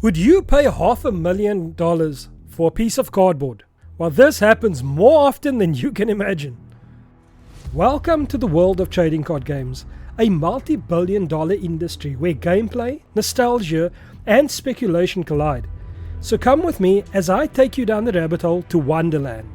Would you pay $500,000 for a piece of cardboard? Well, this happens more often than you can imagine. Welcome to the world of trading card games, a multi-billion-dollar industry where gameplay, nostalgia, and speculation collide. So come with me as I take you down the rabbit hole to Wonderland.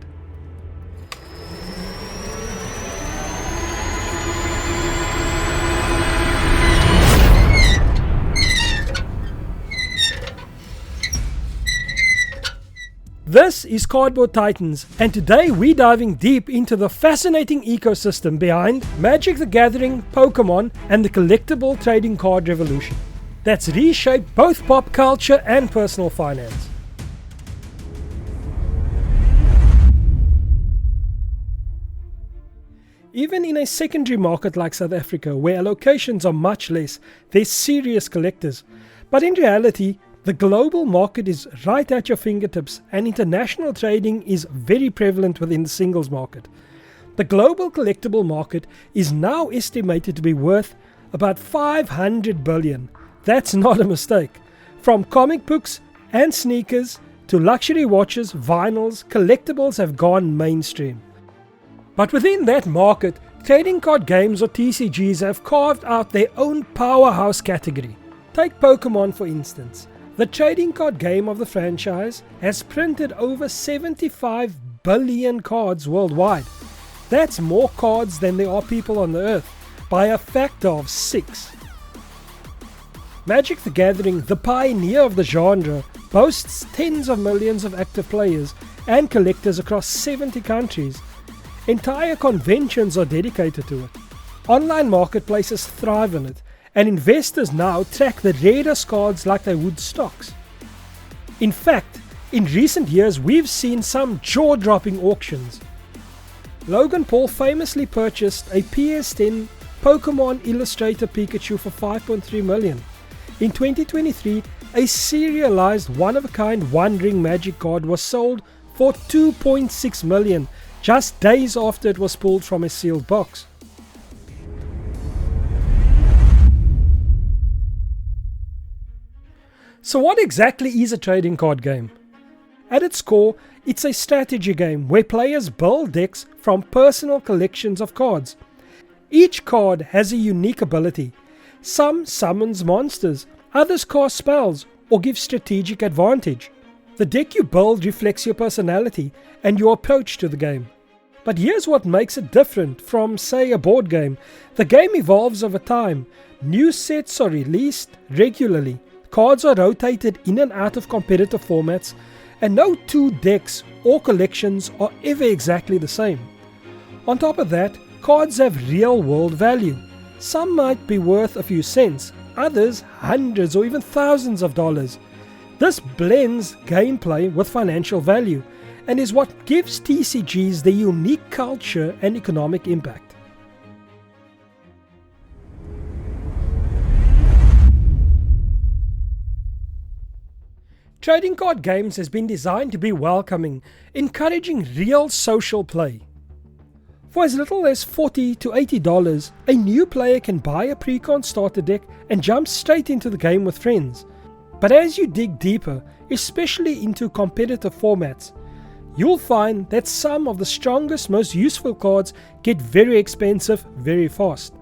This is Cardboard Titans, and today we're diving deep into the fascinating ecosystem behind Magic the Gathering, Pokémon, and the collectible trading card revolution that's reshaped both pop culture and personal finance. Even in a secondary market like South Africa, where allocations are much less, there's serious collectors. But in reality, the global market is right at your fingertips, and international trading is very prevalent within the singles market. The global collectible market is now estimated to be worth about $500 billion. That's not a mistake. From comic books and sneakers to luxury watches, vinyls, collectibles have gone mainstream. But within that market, trading card games or TCGs have carved out their own powerhouse category. Take Pokémon for instance. The trading card game of the franchise has printed over 75 billion cards worldwide. That's more cards than there are people on the earth, by a factor of 6. Magic the Gathering, the pioneer of the genre, boasts tens of millions of active players and collectors across 70 countries. Entire conventions are dedicated to it. Online marketplaces thrive on it, and investors now track the rarest cards like they would stocks. In fact, in recent years we've seen some jaw-dropping auctions. Logan Paul famously purchased a PS10 Pokémon Illustrator Pikachu for $5.3 million. In 2023, a serialized one-of-a-kind One Ring Magic card was sold for $2.6 million, just days after it was pulled from a sealed box. So what exactly is a trading card game? At its core, it's a strategy game where players build decks from personal collections of cards. Each card has a unique ability. Some summons monsters, others cast spells or give strategic advantage. The deck you build reflects your personality and your approach to the game. But here's what makes it different from, say, a board game. The game evolves over time. New sets are released regularly. Cards are rotated in and out of competitive formats, and no two decks or collections are ever exactly the same. On top of that, cards have real-world value. Some might be worth a few cents, others hundreds or even thousands of dollars. This blends gameplay with financial value, and is what gives TCGs their unique culture and economic impact. Trading card games has been designed to be welcoming, encouraging real social play. For as little as $40 to $80, a new player can buy a pre-con starter deck and jump straight into the game with friends. But as you dig deeper, especially into competitive formats, you'll find that some of the strongest, most useful cards get very expensive very fast.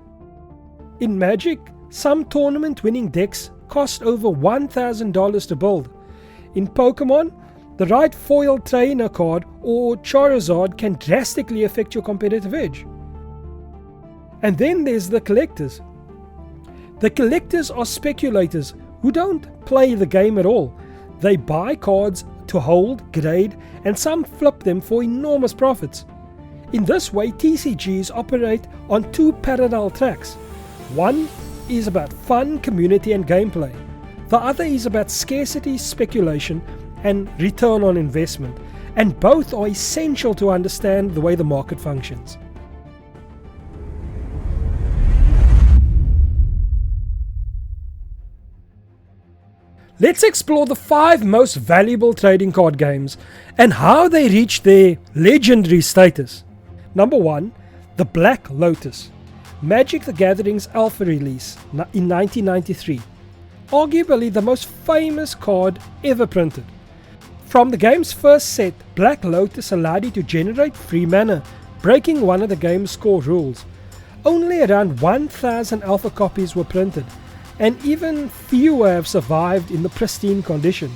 In Magic, some tournament-winning decks cost over $1,000 to build. In Pokémon, the right foil trainer card or Charizard can drastically affect your competitive edge. And then there's the collectors. The collectors are speculators who don't play the game at all. They buy cards to hold, grade, and some flip them for enormous profits. In this way, TCGs operate on two parallel tracks. One is about fun, community, and gameplay. The other is about scarcity, speculation, and return on investment, and both are essential to understand the way the market functions. Let's explore the 5 most valuable trading card games and how they reached their legendary status. Number 1, the Black Lotus, Magic the Gathering's alpha release in 1993. arguably the most famous card ever printed. From the game's first set, Black Lotus allowed you to generate free mana, breaking one of the game's core rules. Only around 1,000 alpha copies were printed, and even fewer have survived in the pristine condition.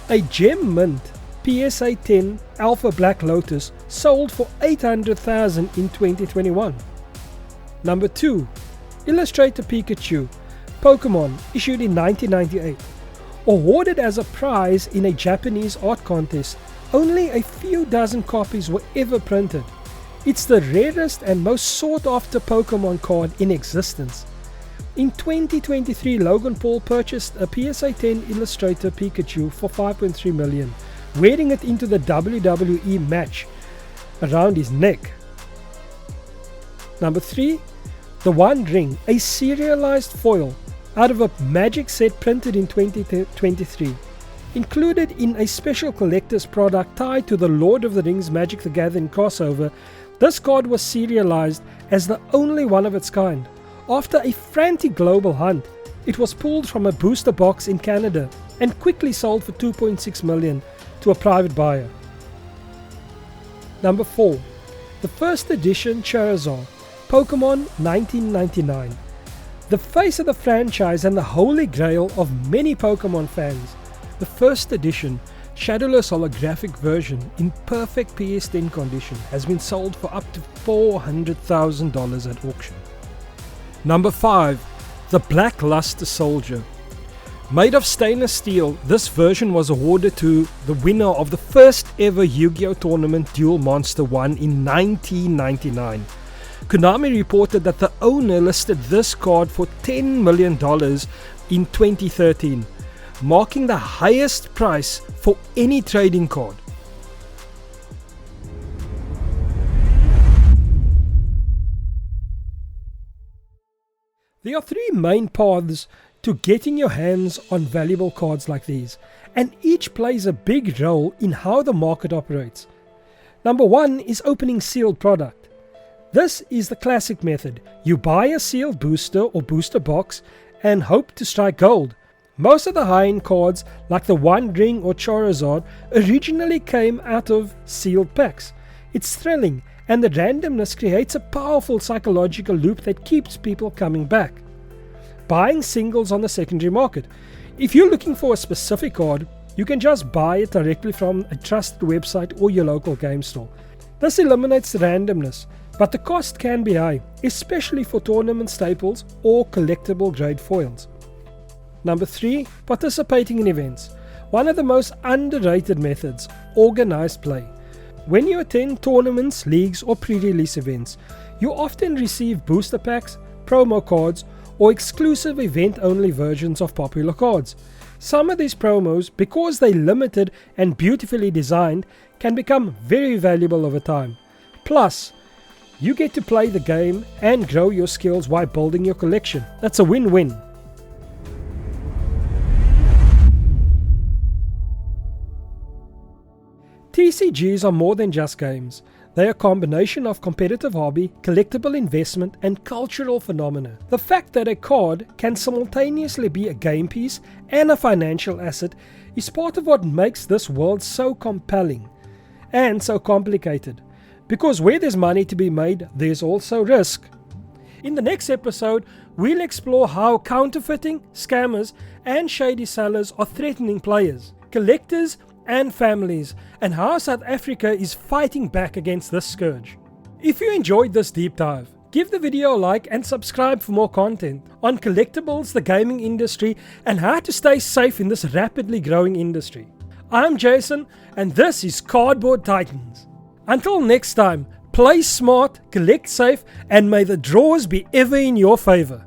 A gem mint PSA 10 Alpha Black Lotus sold for $800,000 in 2021. Number 2. Illustrator Pikachu Pokémon, issued in 1998. Awarded as a prize in a Japanese art contest, only a few dozen copies were ever printed. It's the rarest and most sought after Pokémon card in existence. In 2023, Logan Paul purchased a PSA 10 Illustrator Pikachu for $5.3 million, wearing it into the WWE match around his neck. Number 3. The One Ring, a serialized foil out of a Magic set printed in 2023. Included in a special collector's product tied to the Lord of the Rings Magic the Gathering crossover, this card was serialized as the only one of its kind. After a frantic global hunt, it was pulled from a booster box in Canada and quickly sold for $2.6 million to a private buyer. Number 4. The first edition Charizard, Pokémon 1999. The face of the franchise and the holy grail of many Pokémon fans. The first edition shadowless holographic version in perfect PS10 condition has been sold for up to $400,000 at auction. Number 5. The Black Luster Soldier. Made of stainless steel, this version was awarded to the winner of the first ever Yu-Gi-Oh! Tournament Duel Monster 1 in 1999. Konami reported that the owner listed this card for $10 million in 2013, marking the highest price for any trading card. There are 3 main paths to getting your hands on valuable cards like these, and each plays a big role in how the market operates. Number 1 is opening sealed product. This is the classic method. You buy a sealed booster or booster box and hope to strike gold. Most of the high-end cards, like the One Ring or Charizard, originally came out of sealed packs. It's thrilling, and the randomness creates a powerful psychological loop that keeps people coming back. Buying singles on the secondary market. If you're looking for a specific card, you can just buy it directly from a trusted website or your local game store. This eliminates the randomness, but the cost can be high, especially for tournament staples or collectible grade foils. Number 3. Participating in events. One of the most underrated methods, organized play. When you attend tournaments, leagues or pre-release events, you often receive booster packs, promo cards or exclusive event-only versions of popular cards. Some of these promos, because they're limited and beautifully designed, can become very valuable over time. Plus, you get to play the game and grow your skills while building your collection. That's a win-win. TCGs are more than just games. They are a combination of competitive hobby, collectible investment, and cultural phenomena. The fact that a card can simultaneously be a game piece and a financial asset is part of what makes this world so compelling and so complicated. Because where there's money to be made, there's also risk. In the next episode, we'll explore how counterfeiting, scammers, and shady sellers are threatening players, collectors, and families, and how South Africa is fighting back against this scourge. If you enjoyed this deep dive, give the video a like and subscribe for more content on collectibles, the gaming industry, and how to stay safe in this rapidly growing industry. I'm Jason, and this is Cardboard Titans. Until next time, play smart, collect safe, and may the draws be ever in your favor.